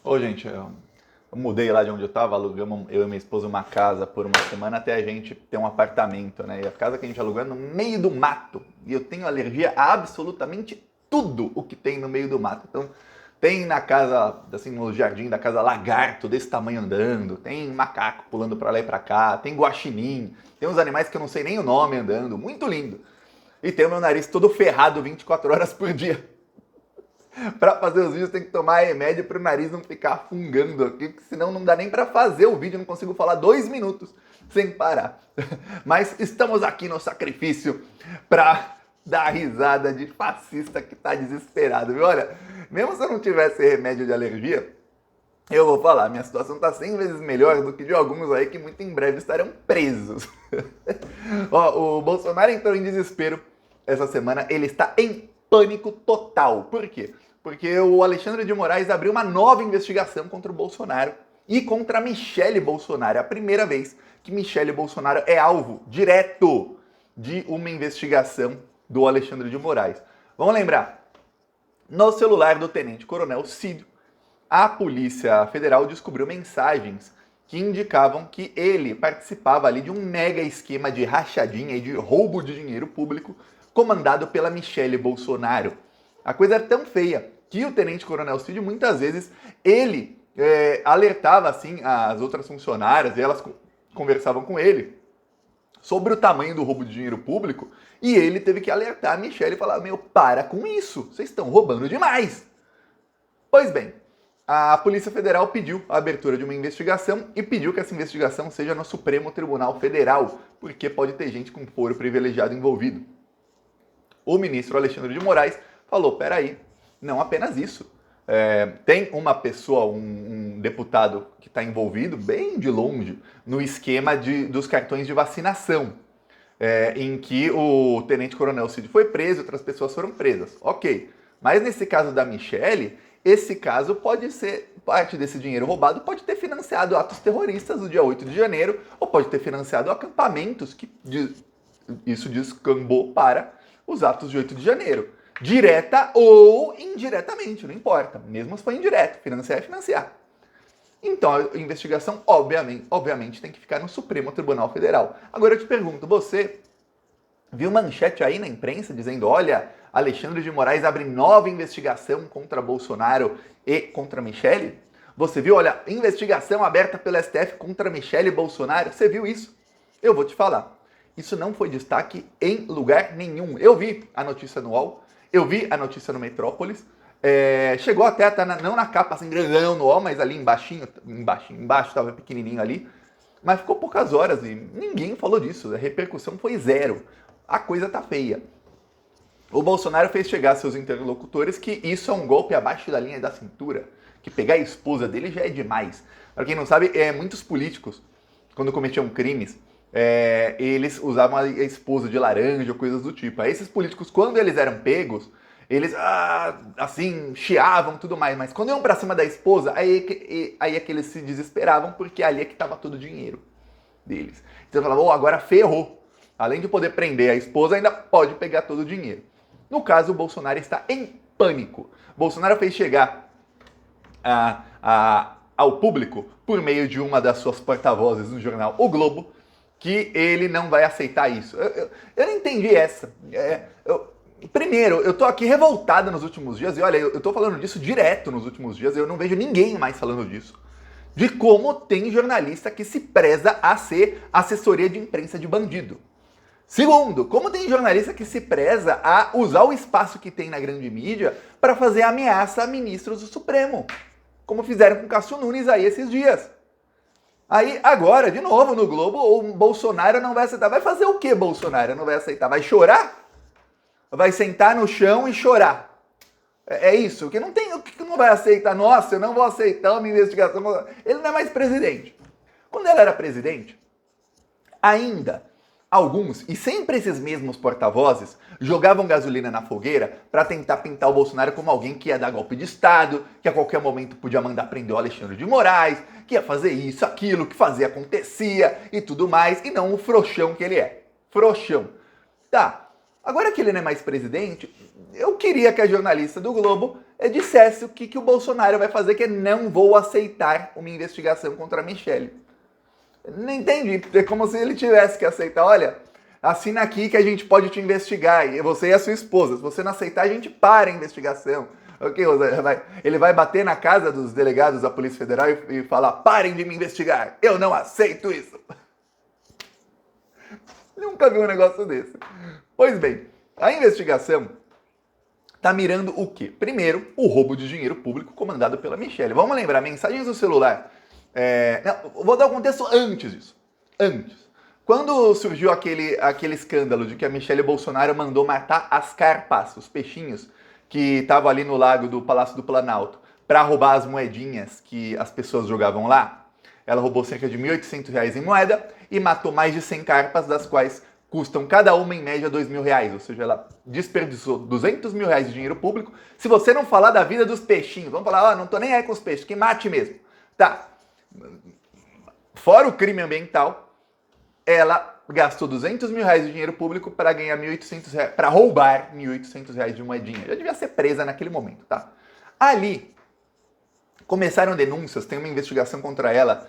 Ô, gente, eu mudei lá de onde eu tava, alugamos eu e minha esposa uma casa por uma semana até a gente ter um apartamento, né? E a casa que a gente alugou é no meio do mato. E eu tenho alergia a absolutamente tudo o que tem no meio do mato. Então, tem na casa, assim, no jardim da casa, lagarto desse tamanho andando, tem macaco pulando pra lá e pra cá, tem guaxinim, tem uns animais que eu não sei nem o nome andando, muito lindo. E tem o meu nariz todo ferrado 24 horas por dia. Pra fazer os vídeos tem que tomar remédio pro nariz não ficar fungando aqui, porque senão não dá nem pra fazer o vídeo, eu não consigo falar 2 minutos sem parar. Mas estamos aqui no sacrifício pra dar risada de fascista que tá desesperado, viu? Olha, mesmo se eu não tivesse remédio de alergia, eu vou falar, minha situação tá 100 vezes melhor do que de alguns aí que muito em breve estarão presos. Ó, o Bolsonaro entrou em desespero essa semana, ele está em pânico total. Por quê? Porque o Alexandre de Moraes abriu uma nova investigação contra o Bolsonaro e contra a Michele Bolsonaro. É a primeira vez que Michele Bolsonaro é alvo direto de uma investigação do Alexandre de Moraes. Vamos lembrar, no celular do tenente-coronel Cid, a Polícia Federal descobriu mensagens que indicavam que ele participava ali de um mega esquema de rachadinha e de roubo de dinheiro público comandado pela Michele Bolsonaro. A coisa era tão feia que o tenente-coronel Cid, muitas vezes, ele alertava assim as outras funcionárias e elas conversavam com ele sobre o tamanho do roubo de dinheiro público e ele teve que alertar a Michele e falar, meu, para com isso, vocês estão roubando demais. Pois bem, a Polícia Federal pediu a abertura de uma investigação e pediu que essa investigação seja no Supremo Tribunal Federal, porque pode ter gente com foro privilegiado envolvido. O ministro Alexandre de Moraes falou, peraí, não apenas isso. Tem uma pessoa, um deputado que está envolvido, bem de longe, no esquema dos cartões de vacinação, em que o tenente-coronel Cid foi preso, outras pessoas foram presas. Ok, mas nesse caso da Michele, esse caso pode ser, parte desse dinheiro roubado pode ter financiado atos terroristas do dia 8 de janeiro, ou pode ter financiado acampamentos que isso descambou para os atos de 8 de janeiro. Direta ou indiretamente, não importa. Mesmo se for indireto, financiar é financiar. Então a investigação, obviamente, tem que ficar no Supremo Tribunal Federal. Agora eu te pergunto, você viu manchete aí na imprensa dizendo, olha, Alexandre de Moraes abre nova investigação contra Bolsonaro e contra Michele? Você viu, olha, investigação aberta pelo STF contra Michele Bolsonaro? Você viu isso? Eu vou te falar. Isso não foi destaque em lugar nenhum. Eu vi a notícia no UOL, eu vi a notícia no Metrópolis, chegou até a estar não na capa assim grandão no UOL, mas ali embaixo estava pequenininho ali, mas ficou poucas horas e ninguém falou disso, a repercussão foi zero. A coisa tá feia. O Bolsonaro fez chegar a seus interlocutores que isso é um golpe abaixo da linha da cintura, que pegar a esposa dele já é demais. Para quem não sabe, muitos políticos, quando cometiam crimes, eles usavam a esposa de laranja ou coisas do tipo. Aí esses políticos, quando eles eram pegos, eles, assim, chiavam e tudo mais. Mas quando iam pra cima da esposa, aí é que eles se desesperavam, porque ali é que tava todo o dinheiro deles. Então eles falavam, agora ferrou. Além de poder prender a esposa, ainda pode pegar todo o dinheiro. No caso, o Bolsonaro está em pânico. Bolsonaro fez chegar ao público, por meio de uma das suas porta-vozes no jornal O Globo, que ele não vai aceitar isso. Eu não entendi essa. Primeiro, eu tô aqui revoltado nos últimos dias, e olha, eu tô falando disso direto nos últimos dias, eu não vejo ninguém mais falando disso. De como tem jornalista que se preza a ser assessoria de imprensa de bandido. Segundo, como tem jornalista que se preza a usar o espaço que tem na grande mídia para fazer ameaça a ministros do Supremo. Como fizeram com Cássio Nunes aí esses dias. Aí, agora, de novo, no Globo, o Bolsonaro não vai aceitar. Vai fazer o que, Bolsonaro? Não vai aceitar? Vai chorar? Vai sentar no chão e chorar? É isso? Que não tem, o que não vai aceitar? Nossa, eu não vou aceitar uma investigação. Ele não é mais presidente. Quando ele era presidente, ainda alguns, e sempre esses mesmos porta-vozes, jogavam gasolina na fogueira para tentar pintar o Bolsonaro como alguém que ia dar golpe de Estado, que a qualquer momento podia mandar prender o Alexandre de Moraes, que ia fazer isso, aquilo, que fazia acontecia e tudo mais, e não o frouxão que ele é. Frouxão. Tá, agora que ele não é mais presidente, eu queria que a jornalista do Globo dissesse o que o Bolsonaro vai fazer, que é não vou aceitar uma investigação contra a Michelle. Não entendi, é como se ele tivesse que aceitar, olha, assina aqui que a gente pode te investigar, e você e a sua esposa, se você não aceitar, a gente para a investigação. Ok, ele vai bater na casa dos delegados da Polícia Federal e falar, parem de me investigar, eu não aceito isso. Nunca vi um negócio desse. Pois bem, a investigação tá mirando o quê? Primeiro, o roubo de dinheiro público comandado pela Michelle. Vamos lembrar, mensagens do celular. Não, vou dar um contexto antes disso. Antes. Quando surgiu aquele escândalo de que a Michelle Bolsonaro mandou matar as carpas, os peixinhos, que estavam ali no lago do Palácio do Planalto, para roubar as moedinhas que as pessoas jogavam lá, ela roubou cerca de R$ 1.800 em moeda e matou mais de 100 carpas, das quais custam cada uma em média R$ 2.000. Ou seja, ela desperdiçou R$ 200 mil de dinheiro público. Se você não falar da vida dos peixinhos, vamos falar, não tô nem aí com os peixes, que mate mesmo. Tá. Fora o crime ambiental, ela gastou R$ 200 mil de dinheiro público para ganhar R$ 1.800, para roubar R$ 1.800 de moedinha. Já devia ser presa naquele momento, tá? Ali, começaram denúncias, tem uma investigação contra ela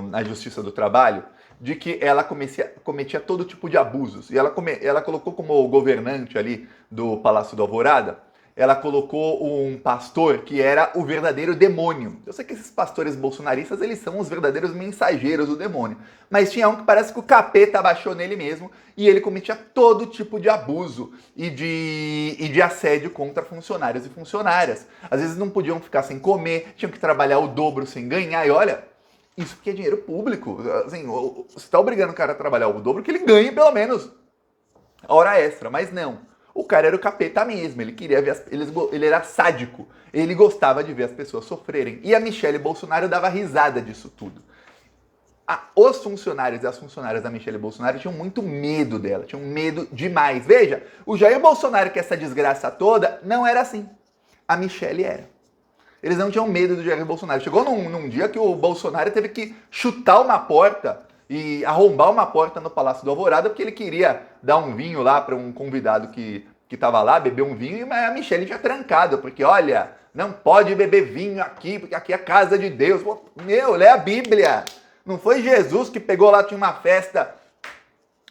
na Justiça do Trabalho, de que ela cometia todo tipo de abusos. E ela colocou como governante ali do Palácio do Alvorada, ela colocou um pastor que era o verdadeiro demônio. Eu sei que esses pastores bolsonaristas, eles são os verdadeiros mensageiros do demônio. Mas tinha um que parece que o capeta abaixou nele mesmo e ele cometia todo tipo de abuso e de assédio contra funcionários e funcionárias. Às vezes não podiam ficar sem comer, tinham que trabalhar o dobro sem ganhar. E olha, isso porque é dinheiro público. Assim, você está obrigando o cara a trabalhar o dobro que ele ganhe pelo menos a hora extra, mas não. O cara era o capeta mesmo, ele queria ver, ele era sádico, ele gostava de ver as pessoas sofrerem. E a Michelle Bolsonaro dava risada disso tudo. Os funcionários e as funcionárias da Michelle Bolsonaro tinham muito medo dela, tinham medo demais. Veja, o Jair Bolsonaro, que é essa desgraça toda, não era assim. A Michelle era. Eles não tinham medo do Jair Bolsonaro. Chegou num dia que o Bolsonaro teve que chutar uma porta e arrombar uma porta no Palácio do Alvorada, porque ele queria dar um vinho lá para um convidado que estava lá, beber um vinho, e a Michelle tinha trancado, porque olha, não pode beber vinho aqui, porque aqui é a casa de Deus. Meu, lê a Bíblia. Não foi Jesus que pegou lá, tinha uma festa,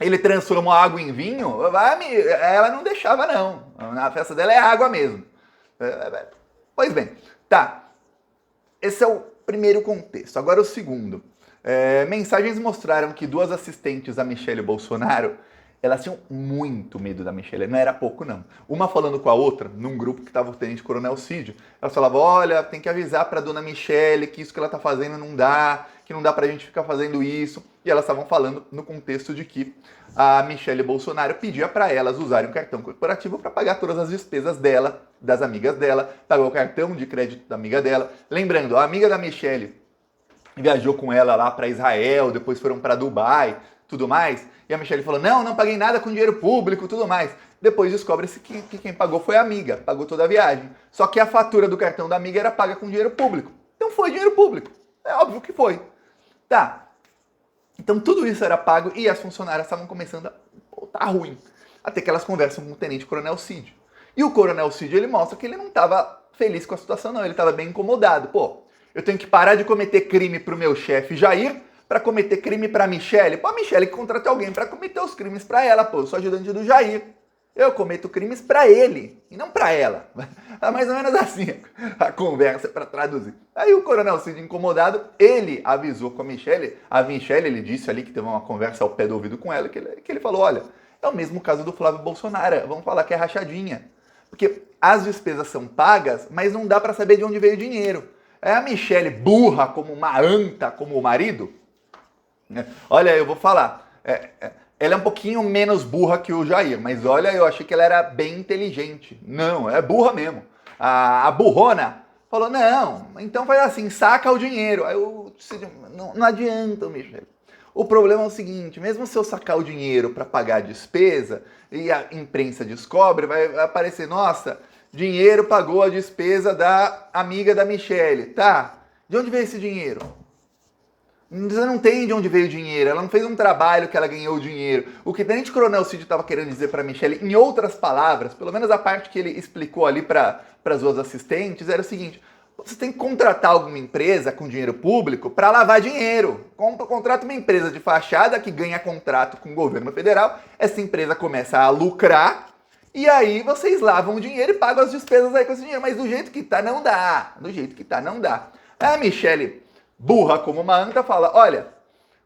ele transformou a água em vinho? Ela não deixava, não. A festa dela é água mesmo. Pois bem, tá. Esse é o primeiro contexto. Agora o segundo. Mensagens mostraram que duas assistentes da Michelle Bolsonaro, elas tinham muito medo da Michelle, não era pouco não. Uma falando com a outra, num grupo que estava o Tenente Coronel Cid, elas falavam, olha, tem que avisar pra dona Michelle que isso que ela tá fazendo não dá, que não dá pra gente ficar fazendo isso. E elas estavam falando no contexto de que a Michelle Bolsonaro pedia para elas usarem um cartão corporativo para pagar todas as despesas dela, das amigas dela, pagou o cartão de crédito da amiga dela. Lembrando, a amiga da Michelle viajou com ela lá para Israel, depois foram para Dubai, tudo mais. E a Michelle falou, não paguei nada com dinheiro público, tudo mais. Depois descobre-se que quem pagou foi a amiga, pagou toda a viagem. Só que a fatura do cartão da amiga era paga com dinheiro público. Então foi dinheiro público. É óbvio que foi. Tá. Então tudo isso era pago e as funcionárias estavam começando a tá ruim. Até que elas conversam com o Tenente Coronel Cid. E o Coronel Cid, ele mostra que ele não estava feliz com a situação, não. Ele estava bem incomodado. Pô, eu tenho que parar de cometer crime pro meu chefe Jair para cometer crime pra Michelle. Pô, a Michelle que contrata alguém para cometer os crimes pra ela. Pô, eu sou ajudante do Jair. Eu cometo crimes pra ele e não pra ela. É mais ou menos assim a conversa para traduzir. Aí o Coronel Cid, incomodado, ele avisou com a Michelle. A Michelle, ele disse ali que teve uma conversa ao pé do ouvido com ela, que ele falou, olha, é o mesmo caso do Flávio Bolsonaro. Vamos falar que é rachadinha. Porque as despesas são pagas, mas não dá para saber de onde veio o dinheiro. É a Michelle burra como uma anta, como o marido? Olha, eu vou falar. Ela é um pouquinho menos burra que o Jair, mas olha, eu achei que ela era bem inteligente. Não, é burra mesmo. A burrona falou, não, então faz assim, saca o dinheiro. Aí não adianta, Michelle. O problema é o seguinte, mesmo se eu sacar o dinheiro para pagar a despesa e a imprensa descobre, vai aparecer, nossa, dinheiro pagou a despesa da amiga da Michelle. Tá, de onde veio esse dinheiro? Você não tem de onde veio o dinheiro, ela não fez um trabalho que ela ganhou o dinheiro. O que o Tenente Coronel Cid estava querendo dizer para Michelle, em outras palavras, pelo menos a parte que ele explicou ali para as duas assistentes, era o seguinte: você tem que contratar alguma empresa com dinheiro público para lavar dinheiro. Contrata uma empresa de fachada que ganha contrato com o governo federal, essa empresa começa a lucrar, e aí vocês lavam o dinheiro e pagam as despesas aí com esse dinheiro. Mas do jeito que tá, não dá. Do jeito que tá, não dá. A Michelle, burra como uma anta, fala: olha,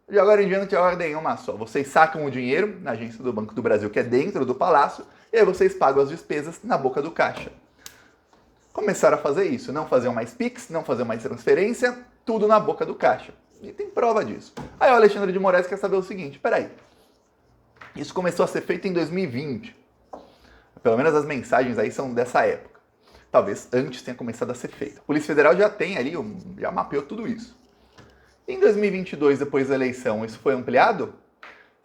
de agora em diante a ordem é uma só. Vocês sacam o dinheiro na agência do Banco do Brasil, que é dentro do palácio, e aí vocês pagam as despesas na boca do caixa. Começaram a fazer isso. Não faziam mais Pix, não faziam mais transferência, tudo na boca do caixa. E tem prova disso. Aí o Alexandre de Moraes quer saber o seguinte: peraí, isso começou a ser feito em 2020. Pelo menos as mensagens aí são dessa época. Talvez antes tenha começado a ser feito. A Polícia Federal já tem ali, já mapeou tudo isso. Em 2022, depois da eleição, isso foi ampliado?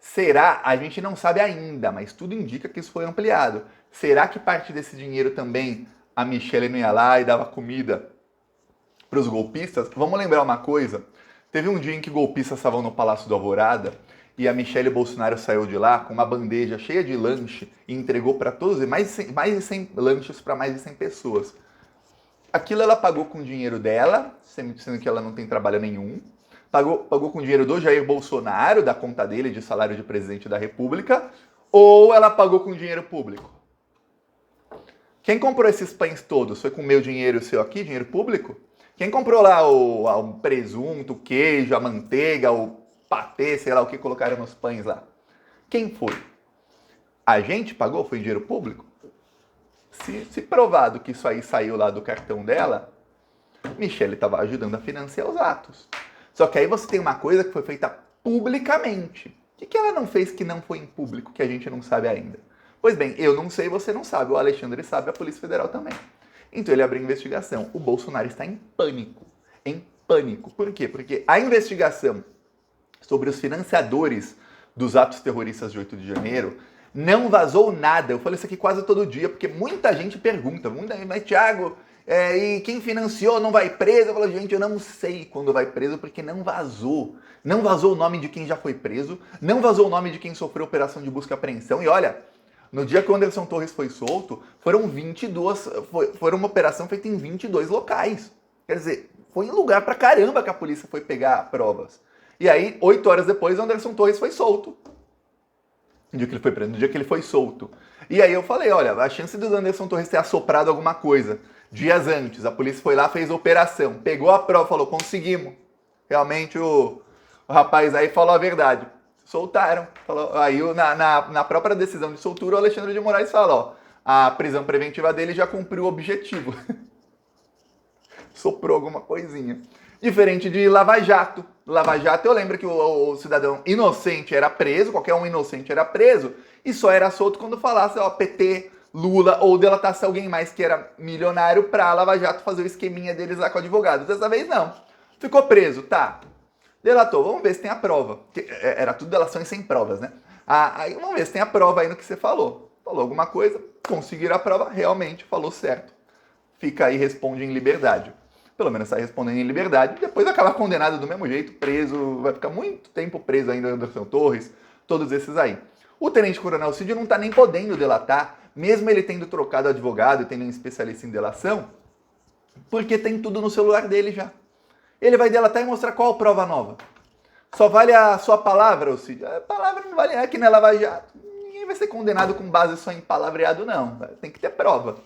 Será? A gente não sabe ainda, mas tudo indica que isso foi ampliado. Será que parte desse dinheiro também a Michelle não ia lá e dava comida para os golpistas? Vamos lembrar uma coisa. Teve um dia em que golpistas estavam no Palácio do Alvorada e a Michelle Bolsonaro saiu de lá com uma bandeja cheia de lanche e entregou para todos, mais de 100 lanches para mais de 100 pessoas. Aquilo ela pagou com o dinheiro dela, sendo que ela não tem trabalho nenhum. Pagou com o dinheiro do Jair Bolsonaro, da conta dele de salário de presidente da República, ou ela pagou com dinheiro público? Quem comprou esses pães todos? Foi com o meu dinheiro e o seu aqui, dinheiro público? Quem comprou lá o presunto, o queijo, a manteiga, o patê, sei lá o que colocaram nos pães lá? Quem foi? A gente pagou? Foi dinheiro público? Se provado que isso aí saiu lá do cartão dela, Michelle estava ajudando a financiar os atos. Só que aí você tem uma coisa que foi feita publicamente. O que ela não fez que não foi em público, que a gente não sabe ainda? Pois bem, eu não sei, você não sabe, o Alexandre sabe, a Polícia Federal também. Então ele abriu investigação. O Bolsonaro está em pânico. Em pânico. Por quê? Porque a investigação sobre os financiadores dos atos terroristas de 8 de janeiro não vazou nada. Eu falo isso aqui quase todo dia, porque muita gente pergunta, mas Thiago, e quem financiou não vai preso? Eu falo: gente, eu não sei quando vai preso, porque não vazou. Não vazou o nome de quem já foi preso, não vazou o nome de quem sofreu operação de busca e apreensão. E olha, no dia que o Anderson Torres foi solto, foi uma operação feita em 22 locais. Quer dizer, foi em lugar pra caramba que a polícia foi pegar provas. E aí, 8 horas depois, o Anderson Torres foi solto. No dia que ele foi preso, no dia que ele foi solto. E aí eu falei: olha, a chance do Anderson Torres ter assoprado alguma coisa dias antes, a polícia foi lá, fez a operação, pegou a prova, falou: conseguimos. Realmente o rapaz aí falou a verdade. Soltaram. Falou, aí na própria decisão de soltura, o Alexandre de Moraes fala: ó, a prisão preventiva dele já cumpriu o objetivo. Soprou alguma coisinha. Diferente de Lava Jato. Lava Jato, eu lembro que o cidadão inocente era preso, qualquer um inocente era preso, e só era solto quando falasse, ó, PT, Lula, ou delatasse alguém mais que era milionário pra Lava Jato fazer o esqueminha deles lá com o advogado. Dessa vez não. Ficou preso, tá. Delatou, vamos ver se tem a prova. Era tudo delações sem provas, né? Aí vamos ver se tem a prova aí no que você falou. Falou alguma coisa, conseguiram a prova, realmente falou certo. Fica aí, responde em liberdade. Pelo menos está respondendo em liberdade, depois acaba condenado do mesmo jeito, preso, vai ficar muito tempo preso ainda, Anderson Torres, todos esses aí. O Tenente Coronel Cid não está nem podendo delatar, mesmo ele tendo trocado advogado e tendo um especialista em delação, porque tem tudo no celular dele já. Ele vai delatar e mostrar qual prova nova. Só vale a sua palavra, o Cid. A palavra não vale aqui na Lava Jato. Ninguém vai ser condenado com base só em palavreado, não. Tem que ter prova.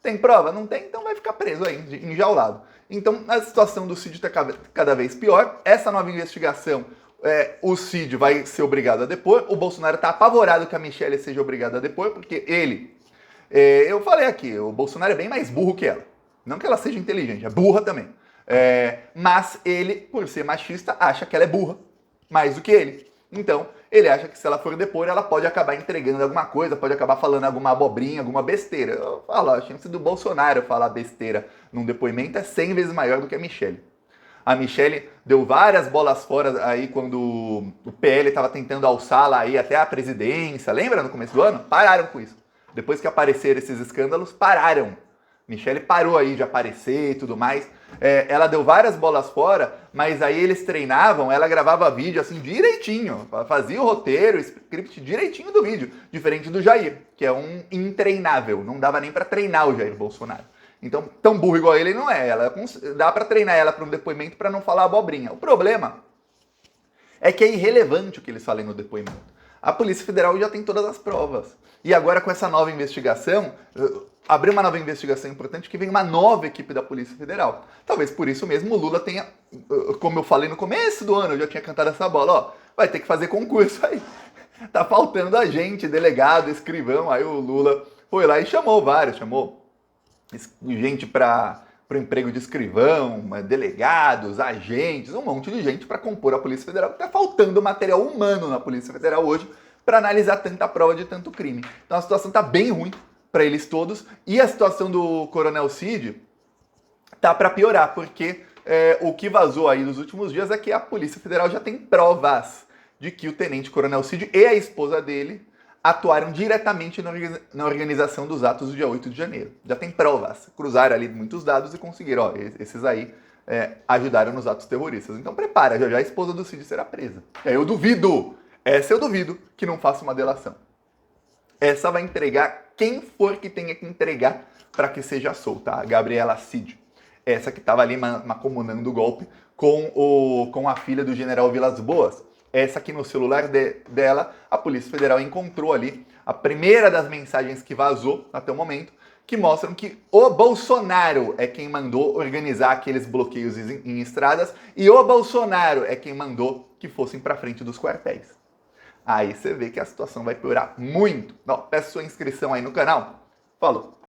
Tem prova? Não tem? Então vai ficar preso aí, enjaulado. Então a situação do Cid está cada vez pior. Essa nova investigação, o Cid vai ser obrigado a depor. O Bolsonaro está apavorado que a Michelle seja obrigada a depor, porque ele... eu falei aqui, o Bolsonaro é bem mais burro que ela. Não que ela seja inteligente, é burra também. Mas ele, por ser machista, acha que ela é burra mais do que ele. Então, ele acha que se ela for depor, ela pode acabar entregando alguma coisa, pode acabar falando alguma abobrinha, alguma besteira. Eu falo, a chance do Bolsonaro falar besteira num depoimento é 100 vezes maior do que a Michelle. A Michelle deu várias bolas fora aí quando o PL estava tentando alçá-la aí até a presidência. Lembra no começo do ano? Pararam com isso. Depois que apareceram esses escândalos, pararam. Michelle parou aí de aparecer e tudo mais. ela deu várias bolas fora, mas aí eles treinavam, ela gravava vídeo assim direitinho, fazia o roteiro, o script direitinho do vídeo, diferente do Jair, que é um intreinável, não dava nem para treinar o Jair Bolsonaro. Então, tão burro igual ele não é, dá para treinar ela para um depoimento para não falar abobrinha. O problema é que é irrelevante o que eles falem no depoimento. A Polícia Federal já tem todas as provas. E agora com essa nova investigação, abriu uma nova investigação importante que vem uma nova equipe da Polícia Federal. Talvez por isso mesmo o Lula tenha, como eu falei no começo do ano, eu já tinha cantado essa bola, ó, vai ter que fazer concurso aí. Tá faltando agente, delegado, escrivão, aí o Lula foi lá e chamou vários, chamou gente para o emprego de escrivão, delegados, agentes, um monte de gente para compor a Polícia Federal. Está faltando material humano na Polícia Federal hoje para analisar tanta prova de tanto crime. Então a situação está bem ruim para eles todos e a situação do Coronel Cid tá para piorar, porque o que vazou aí nos últimos dias é que a Polícia Federal já tem provas de que o Tenente Coronel Cid e a esposa dele atuaram diretamente na organização dos atos do dia 8 de janeiro. Já tem provas, cruzaram ali muitos dados e conseguiram, ó, esses aí ajudaram nos atos terroristas. Então prepara, já a esposa do Cid será presa. Eu duvido, essa eu duvido que não faça uma delação. Essa vai entregar quem for que tenha que entregar para que seja solta, a Gabriela Cid. Essa que estava ali macomunando o golpe com a filha do general Vilas Boas. Essa aqui no celular dela, a Polícia Federal encontrou ali a primeira das mensagens que vazou até o momento, que mostram que o Bolsonaro é quem mandou organizar aqueles bloqueios em estradas e o Bolsonaro é quem mandou que fossem para frente dos quartéis. Aí você vê que a situação vai piorar muito. Não, peço sua inscrição aí no canal. Falou!